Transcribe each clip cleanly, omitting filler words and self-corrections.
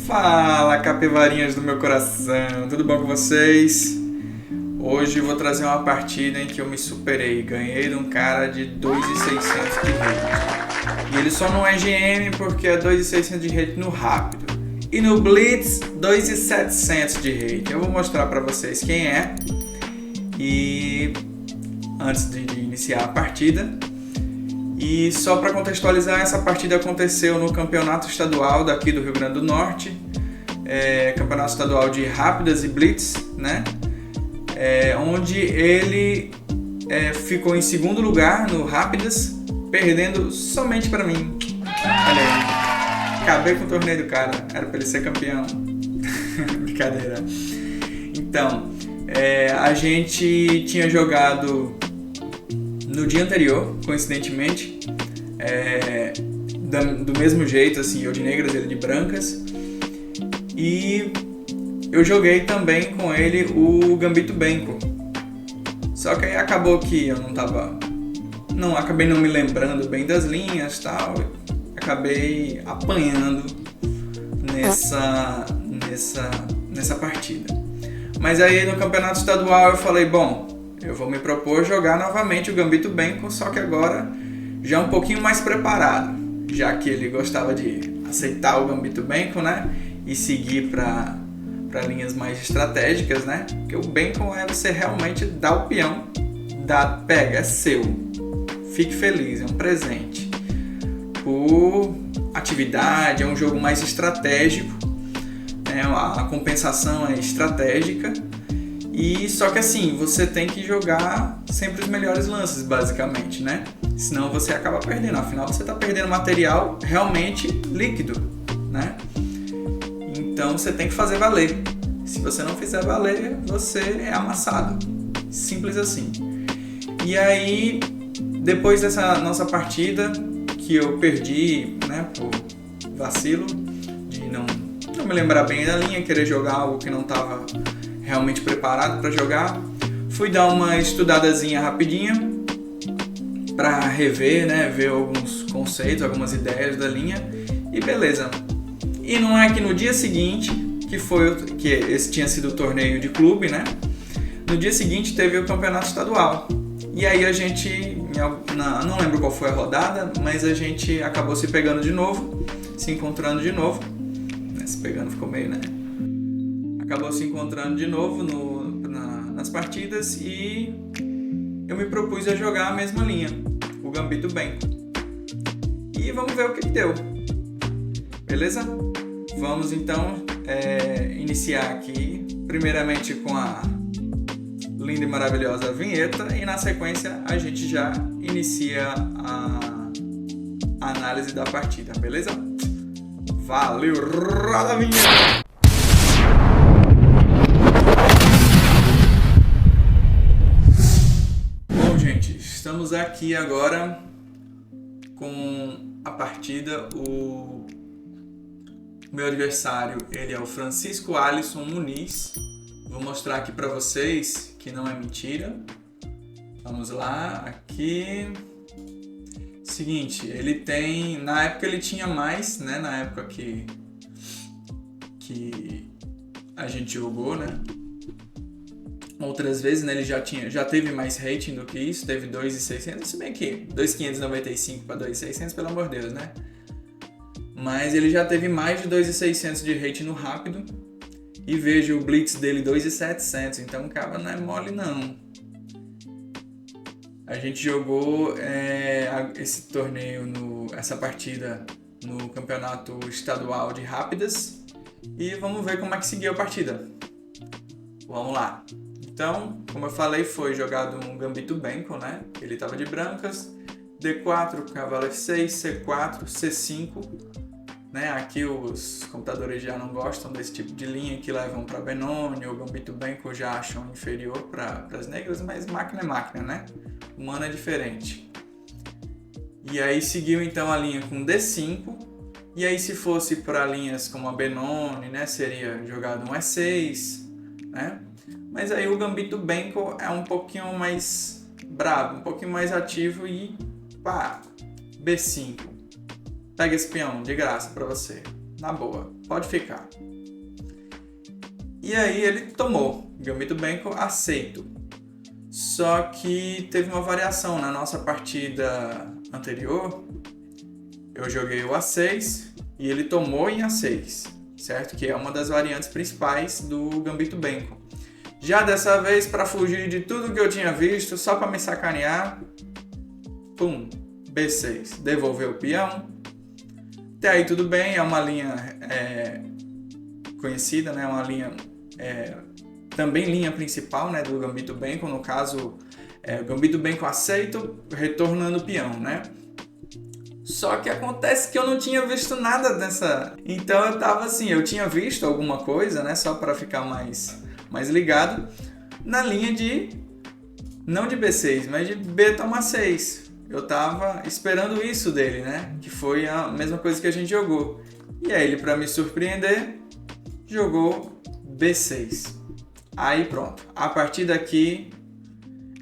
Fala, capivarinhas do meu coração, tudo bom com vocês? Hoje eu vou trazer uma partida em que eu me superei, ganhei de um cara de 2.600 de rate. E ele só não é GM porque é 2.600 de rate no rápido. E no Blitz, 2.700 de rate. Eu vou mostrar pra vocês quem é. E antes de iniciar a partida. E só para contextualizar, essa partida aconteceu no campeonato estadual daqui do Rio Grande do Norte, campeonato estadual de rápidas e blitz, né? Onde ele ficou em segundo lugar no rápidas, perdendo somente para mim. Olha aí, acabei com o torneio do cara, era para ele ser campeão. Brincadeira. Então, a gente tinha jogado no dia anterior, coincidentemente, do mesmo jeito, assim, eu de negras, ele de brancas, e eu joguei também com ele o Gambito Benko. Só que aí acabou que eu acabei não me lembrando bem das linhas e tal, acabei apanhando nessa partida. Mas aí no campeonato estadual eu falei, bom, eu vou me propor jogar novamente o Gambito Benko, só que agora já um pouquinho mais preparado, já que ele gostava de aceitar o Gambito Benko, né? E seguir para linhas mais estratégicas, né? Porque o Benko é você realmente dar o peão, pega, é seu, fique feliz, é um presente. Por atividade, é um jogo mais estratégico, né? A compensação é estratégica. E só que assim, você tem que jogar sempre os melhores lances, basicamente, né? Senão você acaba perdendo, afinal você está perdendo material realmente líquido, né? Então você tem que fazer valer. Se você não fizer valer, você é amassado. Simples assim. E aí, depois dessa nossa partida, que eu perdi, né, por vacilo, de não me lembrar bem da linha, querer jogar algo que não estava realmente preparado para jogar, fui dar uma estudadazinha rapidinha para rever, né, ver alguns conceitos, algumas ideias da linha e beleza. E não é que no dia seguinte, que esse tinha sido o torneio de clube, né? No dia seguinte teve o campeonato estadual. E aí a gente, não lembro qual foi a rodada, mas a gente acabou se pegando de novo, se encontrando de novo. Se pegando ficou meio, né? Acabou se encontrando de novo nas partidas e eu me propus a jogar a mesma linha, o Gambito Benko. E vamos ver o que deu. Beleza? Vamos então iniciar aqui, primeiramente com a linda e maravilhosa vinheta e na sequência a gente já inicia a análise da partida, beleza? Valeu, roda a vinheta! Estamos aqui agora com a partida. O meu adversário, ele é o Francisco Alisson Muniz. Vou mostrar aqui para vocês que não é mentira. Vamos lá, aqui. Seguinte, ele tem, na época ele tinha mais, né? Na época que a gente jogou, né? Outras vezes, né, ele já teve mais rating do que isso, teve 2.600, se bem que 2.595 para 2.600, pelo amor de Deus, né? Mas ele já teve mais de 2.600 de rating no rápido e vejo o blitz dele 2.700, então o cara não é mole não. A gente jogou esse torneio, essa partida no campeonato estadual de rápidas e vamos ver como é que seguiu a partida. Vamos lá. Então, como eu falei, foi jogado um Gambito Benko, né? Ele estava de brancas, D4, cavalo F6, C4, C5, né? Aqui os computadores já não gostam desse tipo de linha que levam para Benoni ou Gambito Benko, já acham inferior para as negras, mas máquina é máquina, né? Humano é diferente. E aí seguiu então a linha com D5, e aí se fosse para linhas como a Benoni, né? Seria jogado um E6, né? Mas aí o Gambito Benko é um pouquinho mais brabo, um pouquinho mais ativo e pá, B5. Pega esse peão de graça pra você, na boa. pode ficar. E aí ele tomou, Gambito Benko, aceito. Só que teve uma variação na nossa partida anterior. Eu joguei o A6 e ele tomou em A6, certo? Que é uma das variantes principais do Gambito Benko. Já dessa vez, para fugir de tudo que eu tinha visto, só para me sacanear, pum, B6, devolveu o peão. Até aí tudo bem, é uma linha conhecida, né? Uma linha, também linha principal, né, do Gambito Benko. No caso, o Gambito Benko aceito, retornando o peão, né? Só que acontece que eu não tinha visto nada dessa... Então eu tava assim, eu tinha visto alguma coisa, né, só para ficar mais ligado, na linha de, não de B6, mas de B toma 6. Eu tava esperando isso dele, né? Que foi a mesma coisa que a gente jogou. E aí ele, para me surpreender, jogou B6. Aí pronto. A partir daqui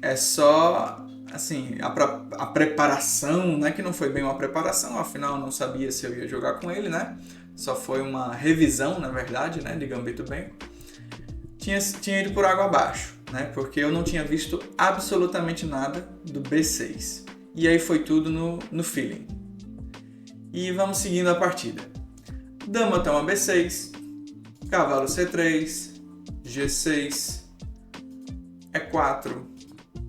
é só, assim, a preparação, né? Que não foi bem uma preparação, afinal eu não sabia se eu ia jogar com ele, né? Só foi uma revisão, na verdade, né? De Gambito Benko. Tinha ido por água abaixo, né? Porque eu não tinha visto absolutamente nada do B6. E aí foi tudo no feeling. E vamos seguindo a partida. Dama toma B6, cavalo C3, G6, E4,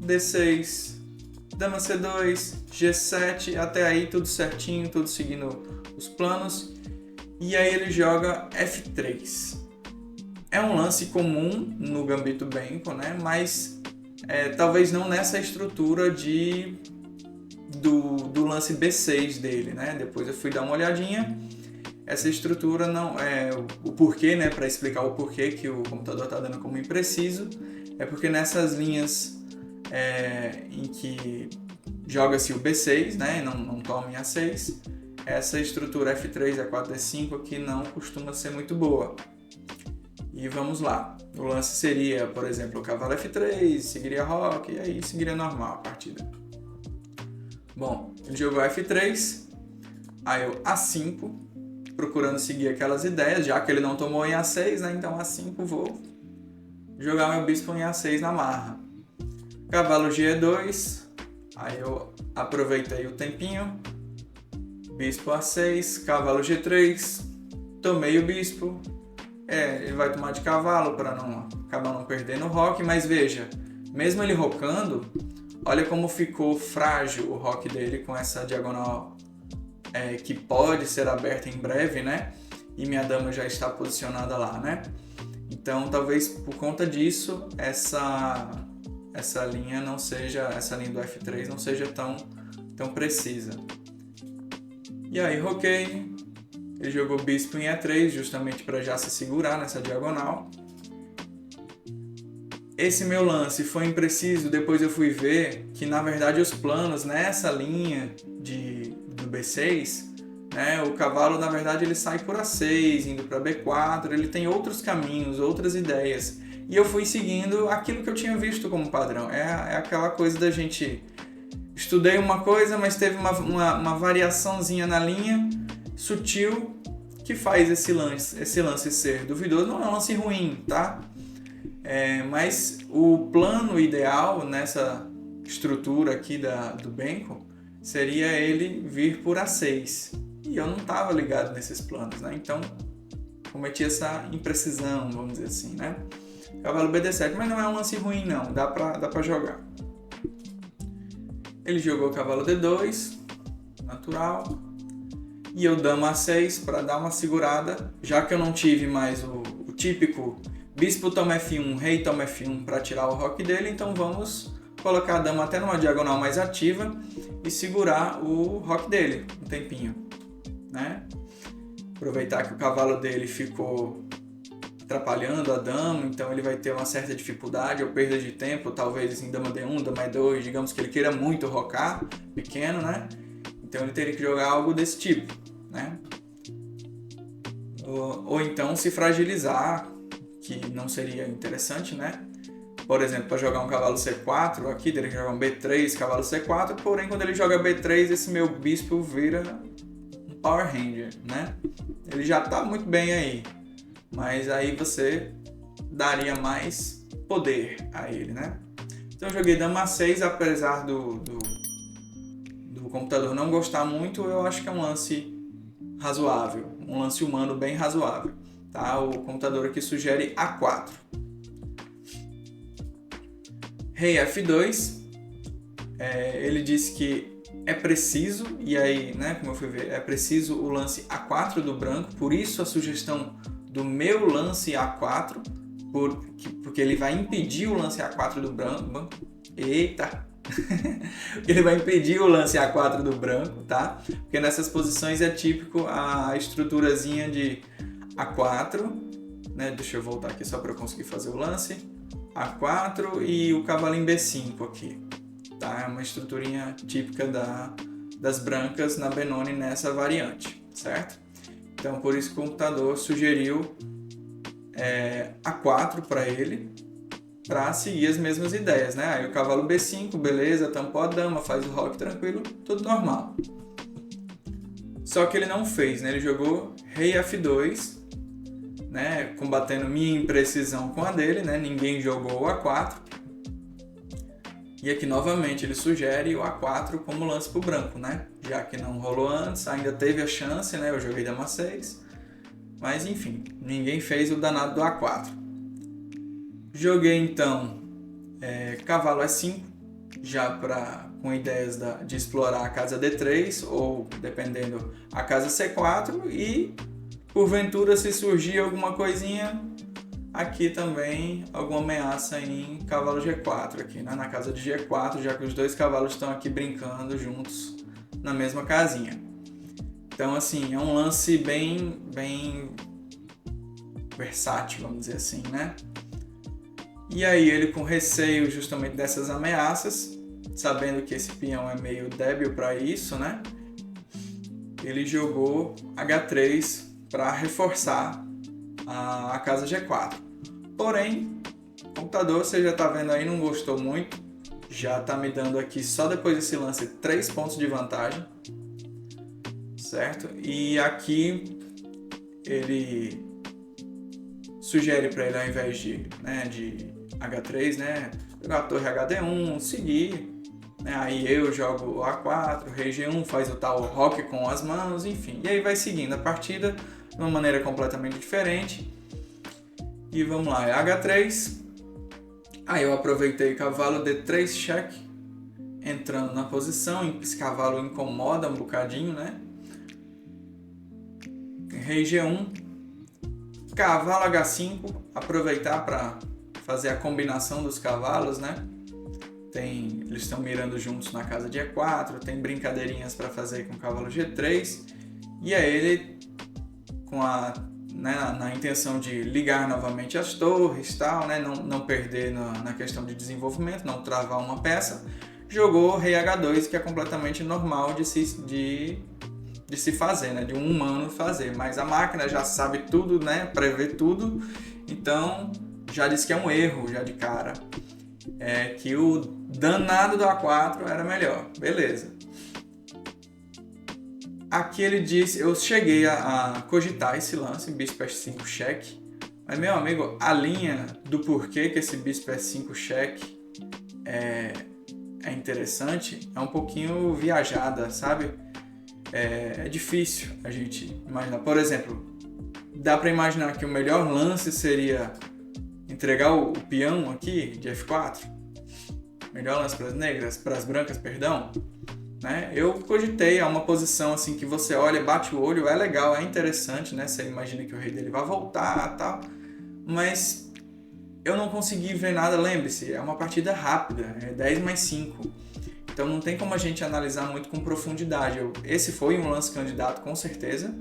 D6, dama C2, G7, até aí tudo certinho, tudo seguindo os planos. E aí ele joga F3. É um lance comum no Gambito Benko, né? Mas talvez não nessa estrutura do lance B6 dele, né? Depois eu fui dar uma olhadinha. Essa estrutura não é o porquê, né? Para explicar o porquê que o computador está dando como impreciso, é porque nessas linhas em que joga-se o B6, né? E não toma em A6, essa estrutura F3, E4, D5 aqui não costuma ser muito boa. E vamos lá. O lance seria, por exemplo, o cavalo F3, seguiria roque, e aí seguiria normal a partida. Bom, ele jogou F3, aí eu A5, procurando seguir aquelas ideias, já que ele não tomou em A6, né? Então A5 vou jogar meu bispo em A6 na marra. Cavalo G2, aí eu aproveitei o tempinho, bispo A6, cavalo G3, tomei o bispo. Ele vai tomar de cavalo para acabar não perdendo o roque, mas veja, mesmo ele rocando, olha como ficou frágil o roque dele com essa diagonal que pode ser aberta em breve, né? E minha dama já está posicionada lá, né? Então, talvez por conta disso, essa linha não seja, essa linha do F3 não seja tão precisa. E aí, roquei. Ele jogou bispo em E3, justamente para já se segurar nessa diagonal. Esse meu lance foi impreciso, depois eu fui ver que, na verdade, os planos nessa linha do B6, né, o cavalo, na verdade, ele sai por A6, indo para B4, ele tem outros caminhos, outras ideias. E eu fui seguindo aquilo que eu tinha visto como padrão. É aquela coisa da gente... Estudei uma coisa, mas teve uma variaçãozinha na linha, sutil, que faz esse lance ser duvidoso. Não é um lance ruim, tá? Mas o plano ideal nessa estrutura aqui do Benko seria ele vir por A6. E eu não estava ligado nesses planos, né? Então cometi essa imprecisão, vamos dizer assim, né? Cavalo BD7, mas não é um lance ruim não, dá pra jogar. Ele jogou cavalo D2, natural. E eu dama A6 para dar uma segurada, já que eu não tive mais o típico bispo toma F1, rei toma F1 para tirar o roque dele, então vamos colocar a dama até numa diagonal mais ativa e segurar o roque dele um tempinho, né? Aproveitar que o cavalo dele ficou atrapalhando a dama, então ele vai ter uma certa dificuldade ou perda de tempo, talvez em dama D1, dama E2, digamos que ele queira muito rocar, pequeno, né? Então ele teria que jogar algo desse tipo, né? Ou então se fragilizar, que não seria interessante, né? Por exemplo, para jogar um cavalo C4, aqui teria que jogar um B3, cavalo C4, porém quando ele joga B3, esse meu bispo vira um Power Ranger, né? Ele já tá muito bem aí, mas aí você daria mais poder a ele, né? Então eu joguei dama A6, apesar do computador não gostar muito, eu acho que é um lance razoável, um lance humano bem razoável, tá? O computador aqui sugere A4. Rei F2, ele disse que é preciso, e aí, né, como eu fui ver, é preciso o lance A4 do branco, por isso a sugestão do meu lance A4, porque ele vai impedir o lance A4 do branco. Eita! Ele vai impedir o lance A4 do branco, tá? Porque nessas posições é típico a estruturazinha de A4, né? Deixa eu voltar aqui só para eu conseguir fazer o lance. A4 e o cavalinho B5 aqui, tá? É uma estruturinha típica das brancas na Benoni nessa variante, certo? Então por isso que o computador sugeriu A4 para ele, para seguir as mesmas ideias, né? Aí o cavalo B5, beleza, tampou a dama, faz o roque tranquilo, tudo normal. Só que ele não fez, né? Ele jogou rei F2, né? Combatendo minha imprecisão com a dele, né? Ninguém jogou o A4. E aqui novamente ele sugere o A4 como lance para o branco, né? Já que não rolou antes, ainda teve a chance, né? Eu joguei dama 6. Mas enfim, ninguém fez o danado do A4. Joguei então cavalo E5, já com ideias de explorar a casa D3 ou, dependendo, a casa C4 e, porventura, se surgir alguma coisinha, aqui também alguma ameaça em cavalo G4, aqui, né? Na casa de G4, já que os dois cavalos estão aqui brincando juntos na mesma casinha. Então, assim, é um lance bem versátil, vamos dizer assim, né? E aí ele, com receio justamente dessas ameaças, sabendo que esse peão é meio débil para isso, né? Ele jogou H3 para reforçar a casa G4. Porém, o computador, você já está vendo aí, não gostou muito. Já está me dando aqui, só depois desse lance, 3 pontos de vantagem. Certo? E aqui ele sugere para ele, ao invés de H3, né, pegar a torre HD1, seguir, né, aí eu jogo o A4, rei G1, faz o tal roque com as mãos, enfim, e aí vai seguindo a partida de uma maneira completamente diferente. E vamos lá, é H3, aí eu aproveitei cavalo D3 cheque, entrando na posição, esse cavalo incomoda um bocadinho, né, rei G1, cavalo H5, aproveitar para fazer a combinação dos cavalos, né? Eles estão mirando juntos na casa de E4, tem brincadeirinhas para fazer com o cavalo G3, e aí ele, na intenção de ligar novamente as torres, tal, né? Não perder na questão de desenvolvimento, não travar uma peça, jogou rei H2, que é completamente normal de se fazer, né? De um humano fazer, mas a máquina já sabe tudo, né? Prevê tudo, então já disse que é um erro, já de cara, que o danado do A4 era melhor, beleza. Aqui ele disse, eu cheguei a cogitar esse lance, bispo F5 cheque, mas meu amigo, a linha do porquê que esse bispo F5 cheque é interessante, é um pouquinho viajada, sabe? É difícil a gente imaginar. Por exemplo, dá para imaginar que o melhor lance seria entregar o peão aqui de F4, melhor lance para as negras, para as brancas, perdão, né? Eu cogitei, é uma posição assim que você olha, bate o olho, é legal, é interessante, né? Você imagina que o rei dele vai voltar, tal, mas eu não consegui ver nada. Lembre-se, é uma partida rápida, é 10 mais 5, então não tem como a gente analisar muito com profundidade. Esse foi um lance candidato, com certeza.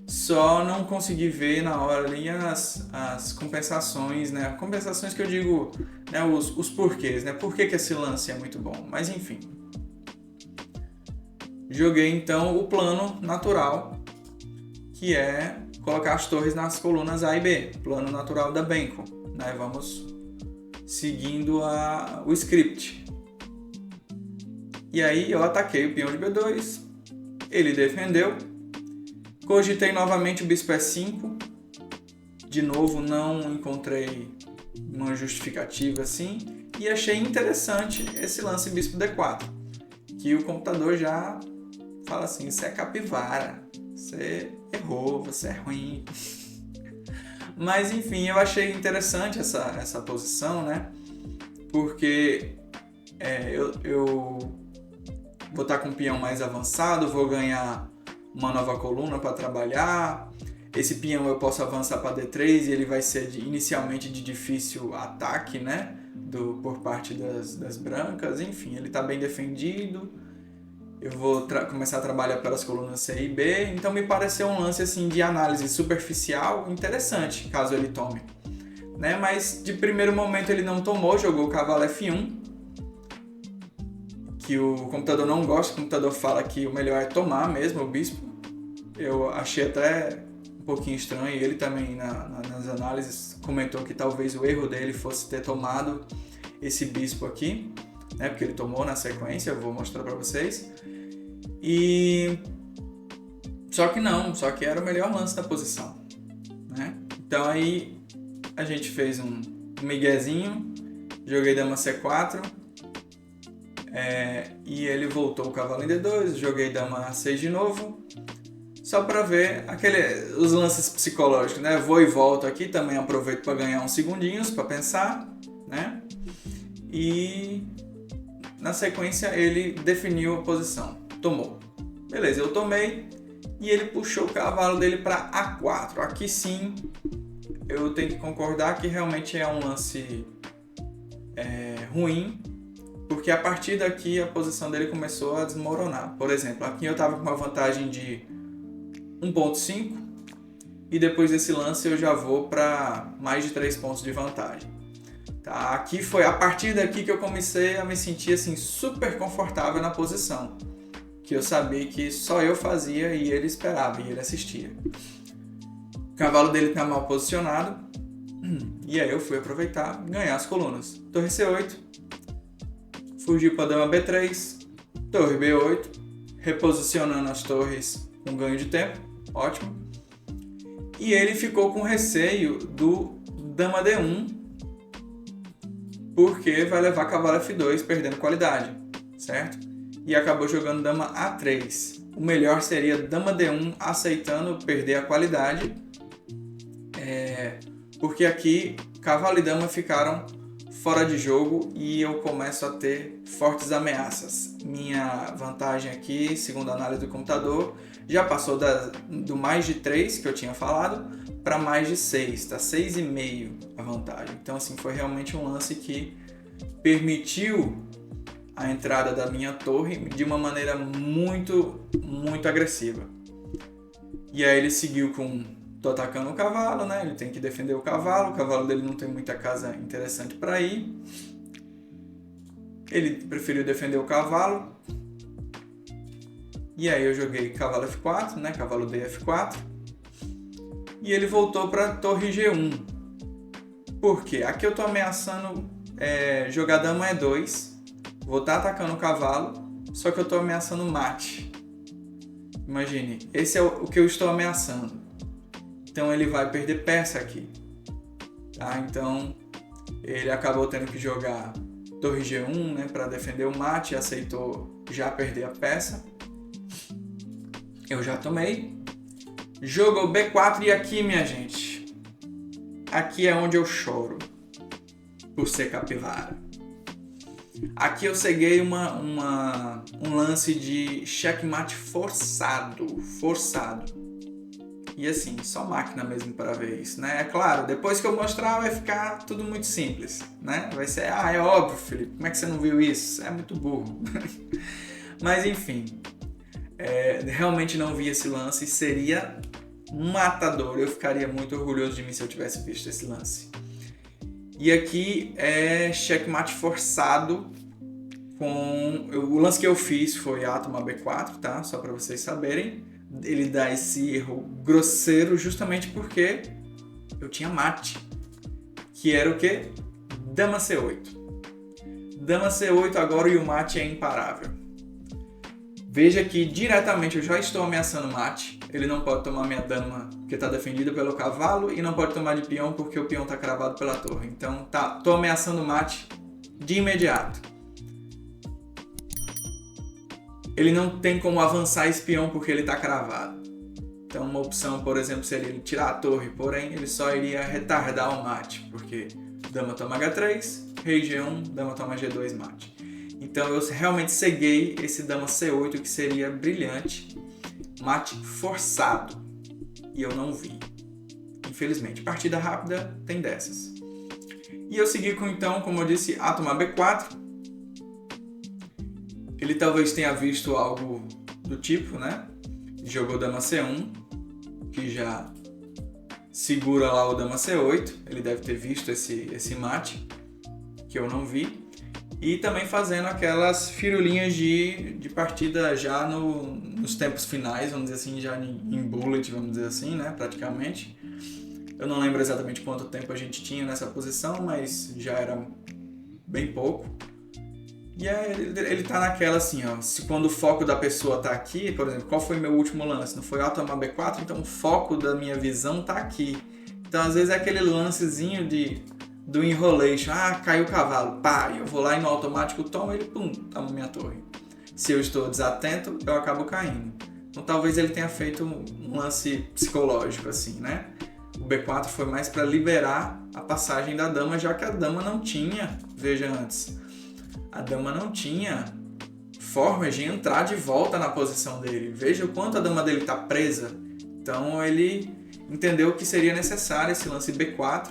Só não consegui ver na hora ali as compensações, né? Compensações que eu digo, né? Os porquês, né? Por que esse lance é muito bom? Mas enfim. Joguei então o plano natural, que é colocar as torres nas colunas A e B. Plano natural da Benko, né? Vamos seguindo o script. E aí eu ataquei o peão de B2, ele defendeu. Cogitei novamente o bispo E5. De novo, não encontrei uma justificativa assim. E achei interessante esse lance bispo D4. Que o computador já fala assim, você é capivara, você errou, você é ruim. Mas enfim, eu achei interessante essa posição, né? Porque eu vou estar com o peão mais avançado, vou ganhar uma nova coluna para trabalhar. Esse peão eu posso avançar para D3 e ele vai ser inicialmente de difícil ataque, né? Por parte das brancas. Enfim, ele está bem defendido. Eu vou começar a trabalhar pelas colunas C e B. Então me pareceu um lance assim, de análise superficial interessante, caso ele tome. Né? Mas de primeiro momento ele não tomou, jogou o cavalo F1. Que o computador não gosta, o computador fala que o melhor é tomar mesmo o bispo. Eu achei até um pouquinho estranho, e ele também nas análises comentou que talvez o erro dele fosse ter tomado esse bispo aqui, né? Porque ele tomou na sequência, eu vou mostrar para vocês. Só que era o melhor lance da posição, né? Então aí a gente fez um miguezinho, joguei dama C4, e ele voltou o cavalo em D2, joguei dama A6 de novo, só para ver os lances psicológicos, né? Vou e volto aqui, também aproveito para ganhar uns segundinhos para pensar, né? E na sequência ele definiu a posição, tomou. Beleza, eu tomei e ele puxou o cavalo dele para A4. Aqui sim eu tenho que concordar que realmente é um lance ruim, porque a partir daqui a posição dele começou a desmoronar. Por exemplo, aqui eu estava com uma vantagem de 1.5 e depois desse lance eu já vou para mais de 3 pontos de vantagem. Tá? Aqui foi a partir daqui que eu comecei a me sentir assim, super confortável na posição, que eu sabia que só eu fazia e ele esperava e ele assistia. O cavalo dele está mal posicionado e aí eu fui aproveitar e ganhar as colunas. Torre C8, fugiu para dama B3, torre B8, reposicionando as torres com ganho de tempo, ótimo. E ele ficou com receio do dama D1, porque vai levar cavalo F2 perdendo qualidade, certo? E acabou jogando dama A3. O melhor seria dama D1 aceitando perder a qualidade, porque aqui cavalo e dama ficaram fora de jogo e eu começo a ter fortes ameaças. Minha vantagem aqui, segundo a análise do computador, já passou do mais de 3 que eu tinha falado para mais de 6, tá? 6,5 a vantagem. Então assim, foi realmente um lance que permitiu a entrada da minha torre de uma maneira muito, muito agressiva. E aí ele seguiu com... Tô atacando o cavalo, né? Ele tem que defender o cavalo dele não tem muita casa interessante para ir. Ele preferiu defender o cavalo. E aí eu joguei cavalo F4, né? Cavalo D F4. E ele voltou para torre G1. Por quê? Aqui eu tô ameaçando jogar dama E2. Vou estar atacando o cavalo, só que eu tô ameaçando mate. Imagine, esse é o que eu estou ameaçando. Então ele vai perder peça aqui. Tá? Então ele acabou tendo que jogar torre G1, né, para defender o mate, e aceitou já perder a peça. Eu já tomei. Jogou B4 e aqui, minha gente, aqui é onde eu choro por ser capivara. Aqui eu ceguei um lance de checkmate forçado. E assim, só máquina mesmo para ver isso, né? É claro, depois que eu mostrar vai ficar tudo muito simples, né? Vai ser, é óbvio, Felipe, como é que você não viu isso? É muito burro. Mas enfim, realmente não vi esse lance e seria matador. Eu ficaria muito orgulhoso de mim se eu tivesse visto esse lance. E aqui é checkmate forçado com... O lance que eu fiz foi A toma B4, tá? Só para vocês saberem. Ele dá esse erro grosseiro justamente porque eu tinha mate. Que era o quê? Dama C8. Dama C8 agora e o mate é imparável. Veja que diretamente eu já estou ameaçando mate. ele não pode tomar minha dama porque está defendida pelo cavalo e não pode tomar de peão porque o peão está cravado pela torre. Então tô ameaçando o mate de imediato. Ele não tem como avançar esse peão porque ele está cravado. Então uma opção, por exemplo, seria ele tirar a torre, porém ele só iria retardar o mate, porque dama toma H3, rei G1, dama toma G2, mate. Então eu realmente ceguei esse dama C8, que seria brilhante, mate forçado, e eu não vi. Infelizmente, partida rápida tem dessas. E eu segui com, então, como eu disse, A tomar B4. Ele talvez tenha visto algo do tipo, né? Jogou dama C1, que já segura lá o dama C8. Ele deve ter visto esse mate, que eu não vi. E também fazendo aquelas firulinhas de partida já nos tempos finais, vamos dizer assim, já em bullet, vamos dizer assim, né, praticamente. Eu não lembro exatamente quanto tempo a gente tinha nessa posição, mas já era bem pouco. E aí ele tá naquela assim, ó, se quando o foco da pessoa tá aqui, por exemplo, qual foi meu último lance? Não foi A tomar B4, então o foco da minha visão tá aqui. Então às vezes é aquele lancezinho do enrolation, caiu o cavalo, pá, eu vou lá e no automático tomo ele, pum, toma minha torre. Se eu estou desatento, eu acabo caindo. Então talvez ele tenha feito um lance psicológico assim, né? O B4 foi mais para liberar a passagem da dama, já que a dama não tinha, veja antes, a dama não tinha formas de entrar de volta na posição dele. Veja o quanto a dama dele está presa. Então ele entendeu que seria necessário esse lance B4,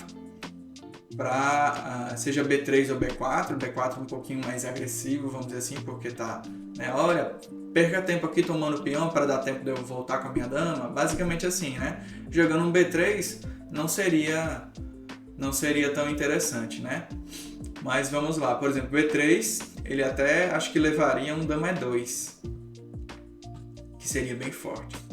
para seja B3 ou B4 um pouquinho mais agressivo, vamos dizer assim, porque tá, né, olha, perca tempo aqui tomando peão para dar tempo de eu voltar com a minha dama, basicamente assim, né, jogando um B3 não seria tão interessante, né, mas vamos lá, por exemplo, B3, ele até acho que levaria um dama E2, que seria bem forte.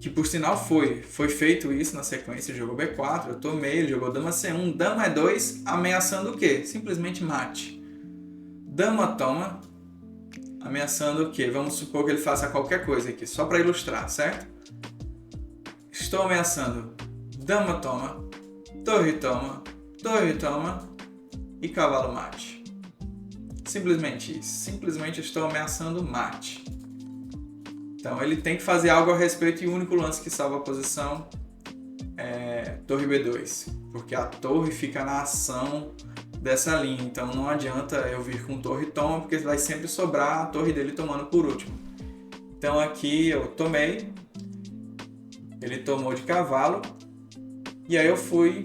Que por sinal foi feito isso na sequência, jogou B4, eu tomei, ele jogou dama C1, dama E2, ameaçando o quê? Simplesmente mate. Dama toma, ameaçando o quê? Vamos supor que ele faça qualquer coisa aqui, só para ilustrar, certo? Estou ameaçando dama toma toma e cavalo mate. Simplesmente isso, simplesmente estou ameaçando mate. Então ele tem que fazer algo a respeito e o único lance que salva a posição é torre B2, porque a torre fica na ação dessa linha, então não adianta eu vir com torre toma, porque vai sempre sobrar a torre dele tomando por último. Então aqui eu tomei, ele tomou de cavalo, e aí eu fui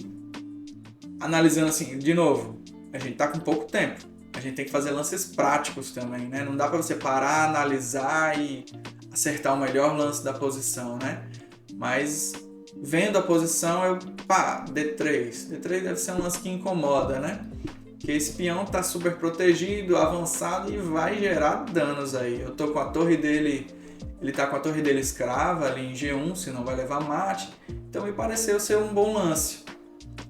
analisando assim, de novo, a gente tá com pouco tempo, a gente tem que fazer lances práticos também, né? Não dá para você parar, analisar e acertar o melhor lance da posição, né? Mas vendo a posição, D3 deve ser um lance que incomoda, né? Que esse peão tá super protegido, avançado e vai gerar danos aí. Eu tô com a torre dele, ele tá com a torre dele escrava ali em G1, senão vai levar mate. Então me pareceu ser um bom lance.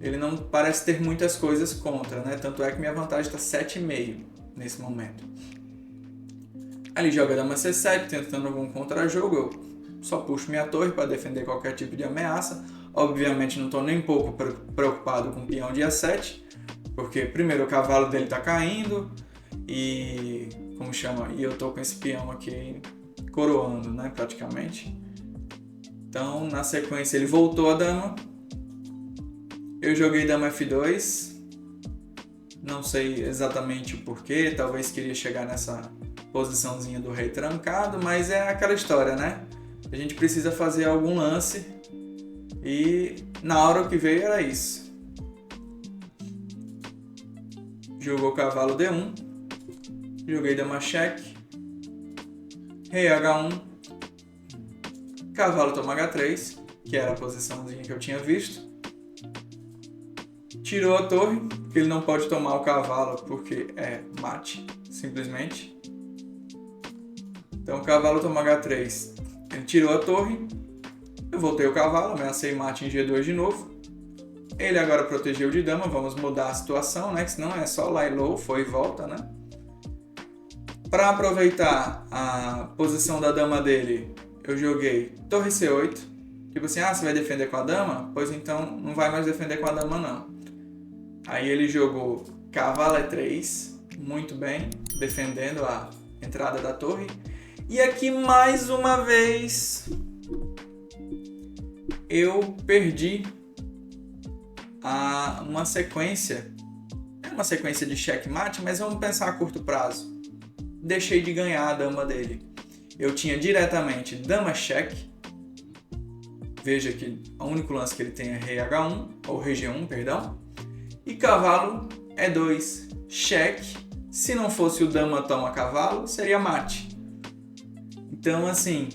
Ele não parece ter muitas coisas contra, né? Tanto é que minha vantagem tá 7,5 nesse momento. Ali joga dama C7, tentando algum contra-jogo, eu só puxo minha torre para defender qualquer tipo de ameaça. Obviamente não estou nem um pouco preocupado com o peão de A7, porque primeiro o cavalo dele está caindo e eu estou com esse peão aqui coroando, né, praticamente. Então na sequência ele voltou a dama, eu joguei dama F2, não sei exatamente o porquê, talvez queria chegar nessa posiçãozinha do rei trancado, mas é aquela história, né? A gente precisa fazer algum lance e na hora que veio era isso. Jogou cavalo D1, joguei dama cheque, rei H1, cavalo toma H3, que era a posiçãozinha que eu tinha visto. Tirou a torre, porque ele não pode tomar o cavalo porque é mate, simplesmente. Então o cavalo toma H3, ele tirou a torre, eu voltei o cavalo, ameacei mate em G2 de novo. Ele agora protegeu de dama, vamos mudar a situação, né? Que senão é só lie low, foi e volta, né? Para aproveitar a posição da dama dele, eu joguei torre C8. Tipo assim, você vai defender com a dama? Pois então não vai mais defender com a dama não. Aí ele jogou cavalo E3, muito bem, defendendo a entrada da torre. E aqui mais uma vez eu perdi uma sequência. É uma sequência de checkmate, mas vamos pensar a curto prazo. Deixei de ganhar a dama dele. Eu tinha diretamente dama cheque. Veja que o único lance que ele tem é rei H1, ou rei G1, perdão. E cavalo E2, cheque. Se não fosse o dama toma cavalo, seria mate. Então, assim,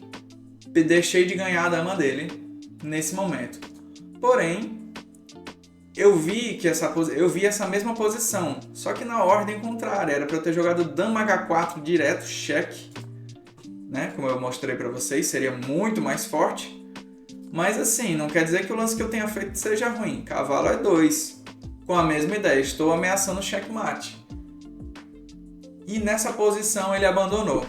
deixei de ganhar a dama dele nesse momento. Porém, eu vi essa mesma posição, só que na ordem contrária. Era para eu ter jogado dama H4 direto, cheque, né? Como eu mostrei para vocês, seria muito mais forte. Mas assim, não quer dizer que o lance que eu tenha feito seja ruim. Cavalo E2, com a mesma ideia, estou ameaçando o checkmate. E nessa posição ele abandonou.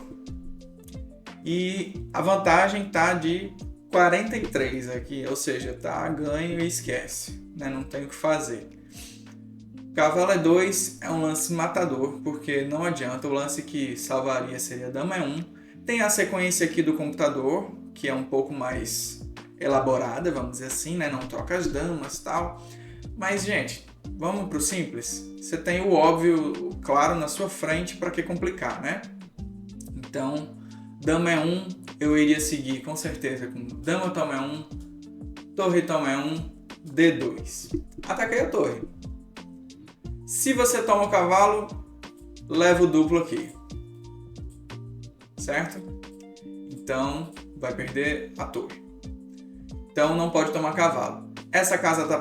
E a vantagem tá de 43 aqui, ou seja, tá ganho e esquece, né? Não tem o que fazer. Cavalo E2 é um lance matador, porque não adianta, o lance que salvaria seria dama E1. Tem a sequência aqui do computador, que é um pouco mais elaborada, vamos dizer assim, né? Não troca as damas e tal. Mas, gente, vamos pro simples. Você tem o óbvio, claro, na sua frente, para que complicar, né? Então, dama E1, eu iria seguir com certeza com dama toma E1, torre toma E1, D2. Ataquei a torre. Se você toma o cavalo, leva o duplo aqui. Certo? Então, vai perder a torre. Então, não pode tomar cavalo. Essa casa está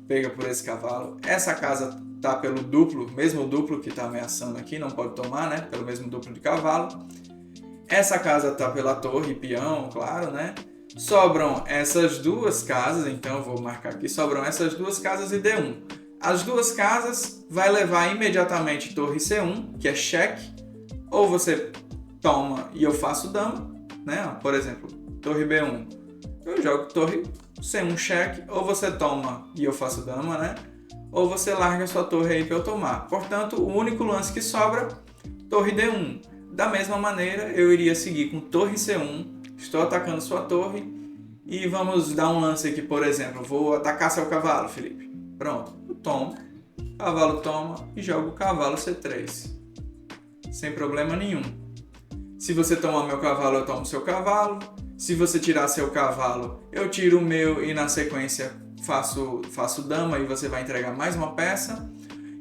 pega por esse cavalo. Essa casa está pelo duplo, mesmo duplo que está ameaçando aqui, não pode tomar, né? Pelo mesmo duplo de cavalo. Essa casa está pela torre e peão, claro, né? Sobram essas duas casas, então eu vou marcar aqui. Sobram essas duas casas e D1. As duas casas vai levar imediatamente torre C1, que é cheque. Ou você toma e eu faço dama, né? Por exemplo, torre B1. Eu jogo torre C1 cheque, ou você toma e eu faço dama, né? Ou você larga sua torre aí para eu tomar. Portanto, o único lance que sobra, torre D1. Da mesma maneira, eu iria seguir com torre C1, estou atacando sua torre, e vamos dar um lance aqui, por exemplo, vou atacar seu cavalo, Felipe. Pronto, eu tomo, cavalo toma e jogo cavalo C3. Sem problema nenhum. Se você tomar meu cavalo, eu tomo seu cavalo. Se você tirar seu cavalo, eu tiro o meu e na sequência faço dama e você vai entregar mais uma peça.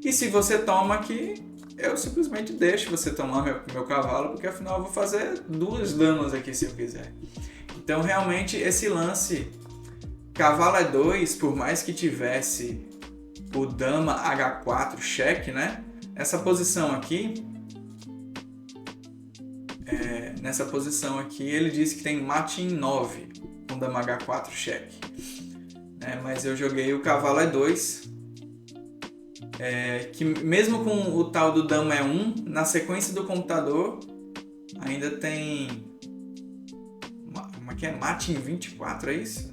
E se você toma aqui, eu simplesmente deixo você tomar meu cavalo, porque afinal eu vou fazer duas damas aqui se eu quiser. Então realmente esse lance cavalo E2, por mais que tivesse o dama H4 cheque, né? Essa posição aqui, nessa posição aqui, ele diz que tem mate em 9 com dama H4 cheque. Mas eu joguei o cavalo E2, que mesmo com o tal do dama E1, na sequência do computador, ainda tem mate em 24, é isso?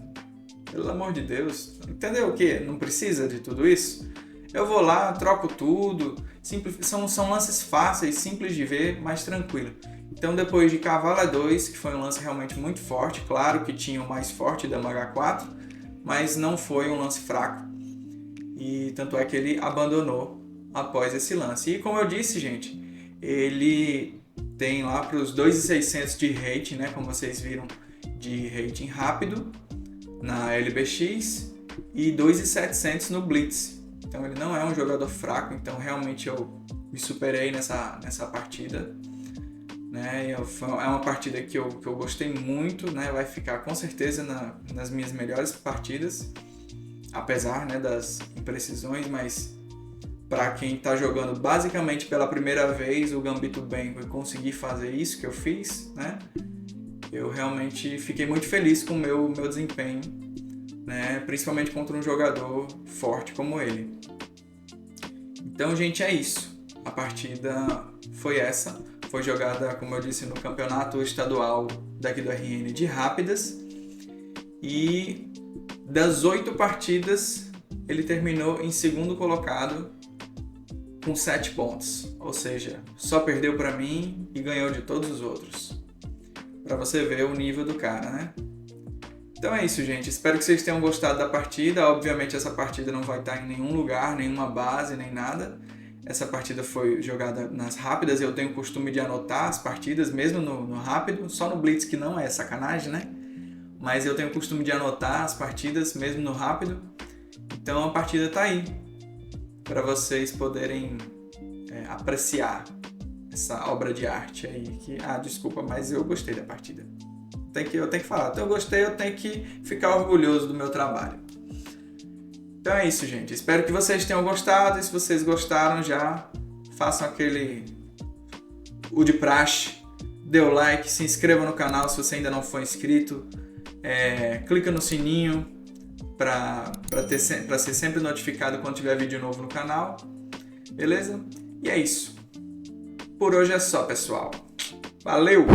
Pelo amor de Deus, entendeu o que? Não precisa de tudo isso? Eu vou lá, troco tudo, são lances fáceis, simples de ver, mais tranquilo. Então depois de cavalo E2, que foi um lance realmente muito forte, claro que tinha o mais forte dama H4, mas não foi um lance fraco, e tanto é que ele abandonou após esse lance. E como eu disse, gente, ele tem lá para os 2.600 de rating, né, como vocês viram, de rating rápido na LBX e 2.700 no Blitz. Então ele não é um jogador fraco, então realmente eu me superei nessa partida. Né? É uma partida que eu gostei muito, né? Vai ficar com certeza nas minhas melhores partidas, apesar, né, das imprecisões, mas para quem está jogando basicamente pela primeira vez o Gambito Bengo e conseguir fazer isso que eu fiz, né? Eu realmente fiquei muito feliz com o meu desempenho, né? Principalmente contra um jogador forte como ele. Então, gente, é isso. A partida foi essa. Foi jogada, como eu disse, no campeonato estadual daqui do RN de rápidas. E das 8 partidas, ele terminou em segundo colocado com 7 pontos. Ou seja, só perdeu para mim e ganhou de todos os outros. Para você ver o nível do cara, né? Então é isso, gente. Espero que vocês tenham gostado da partida. Obviamente essa partida não vai estar em nenhum lugar, nenhuma base, nem nada. Essa partida foi jogada nas rápidas. Eu tenho o costume de anotar as partidas, mesmo no rápido. Só no Blitz que não é sacanagem, né? Mas eu tenho o costume de anotar as partidas, mesmo no rápido. Então a partida tá aí, para vocês poderem apreciar essa obra de arte aí. Desculpa, mas eu gostei da partida. Eu tenho que falar. Então eu gostei, eu tenho que ficar orgulhoso do meu trabalho. Então é isso, gente. Espero que vocês tenham gostado. E se vocês gostaram, já façam o de praxe. Dê o like, se inscreva no canal se você ainda não for inscrito. Clica no sininho para ser sempre notificado quando tiver vídeo novo no canal. Beleza? E é isso. Por hoje é só, pessoal. Valeu!